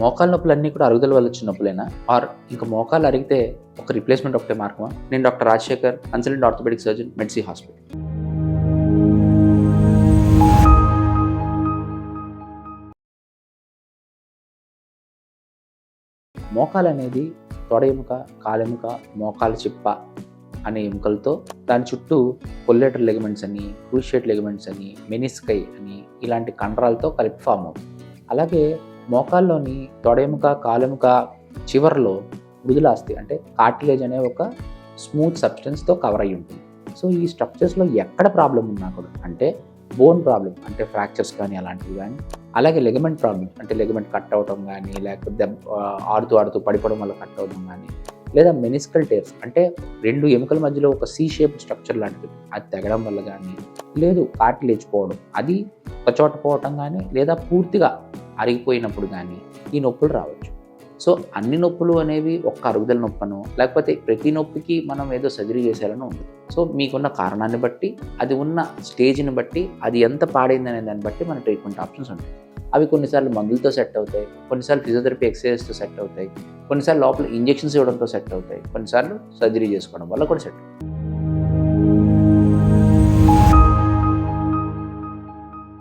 మోకాళ్ళ నొప్పులన్నీ కూడా అరుగుదల వల్ల వచ్చిన నొప్పులేనా? ఆర్ ఇంకా మోకాళ్ళు అరిగితే ఒక రిప్లేస్మెంట్ ఒకటే మార్గమా? నేను doctor Rajasekhar, consultant orthopaedic surgeon, మెడ్సీ హాస్పిటల్. మోకాలు అనేది తొడ ఎముక, కాలెముక, మోకాలు చిప్ప అనే ఎముకలతో దాని చుట్టూ కొల్లేటర్ లెగమెంట్స్ అని, క్రూషియేట్ లెగమెంట్స్ అని, మెనిస్కై అని ఇలాంటి కండరాలతో కలిపి ఫామ్ అవుతుంది. అలాగే మోకాల్లోని తొడ ఎముక, కాలెముక చివర్లో మృదులాస్థి అంటే కార్టిలేజ్ అనే ఒక స్మూత్ సబ్స్టెన్స్తో కవర్ అయ్యి ఉంటుంది. సో ఈ స్ట్రక్చర్స్లో ఎక్కడ ప్రాబ్లం ఉన్నా కూడా అంటే బోన్ ప్రాబ్లం అంటే ఫ్రాక్చర్స్ కానీ అలాంటివి కానీ, అలాగే లెగమెంట్ ప్రాబ్లమ్స్ అంటే లెగమెంట్ కట్ అవడం కానీ, లేకపోతే ఆడుతూ ఆడుతూ పడిపోవడం వల్ల కట్ అవడం కానీ, లేదా మెనిస్కల్ టేర్స్ అంటే రెండు ఎముకల మధ్యలో ఒక సి షేప్ స్ట్రక్చర్ లాంటిది అది తెగడం వల్ల కానీ, లేదు కార్టిలేజ్ పోవడం అది ఒక చోట పోవటం కానీ, లేదా పూర్తిగా అరిగిపోయినప్పుడు కానీ ఈ నొప్పులు రావచ్చు. సో అన్ని నొప్పులు అనేవి ఒక్క అరుగుదల నొప్పనో లేకపోతే ప్రతి నొప్పికి మనం ఏదో సర్జరీ చేసేయాలని ఉంది. సో మీకున్న కారణాన్ని బట్టి, అది ఉన్న స్టేజ్ని బట్టి, అది ఎంత పాడైంది అనే దాన్ని బట్టి మన ట్రీట్మెంట్ ఆప్షన్స్ ఉంటాయి. అవి కొన్నిసార్లు మందులతో సెట్ అవుతాయి, కొన్నిసార్లు ఫిజియోథెరపీ ఎక్సర్సైజ్తో సెట్ అవుతాయి, కొన్నిసార్లు లోపల ఇంజెక్షన్స్ ఇవ్వడంతో సెట్ అవుతాయి, కొన్నిసార్లు సర్జరీ చేసుకోవడం వల్ల కూడా సెట్ అవుతాయి.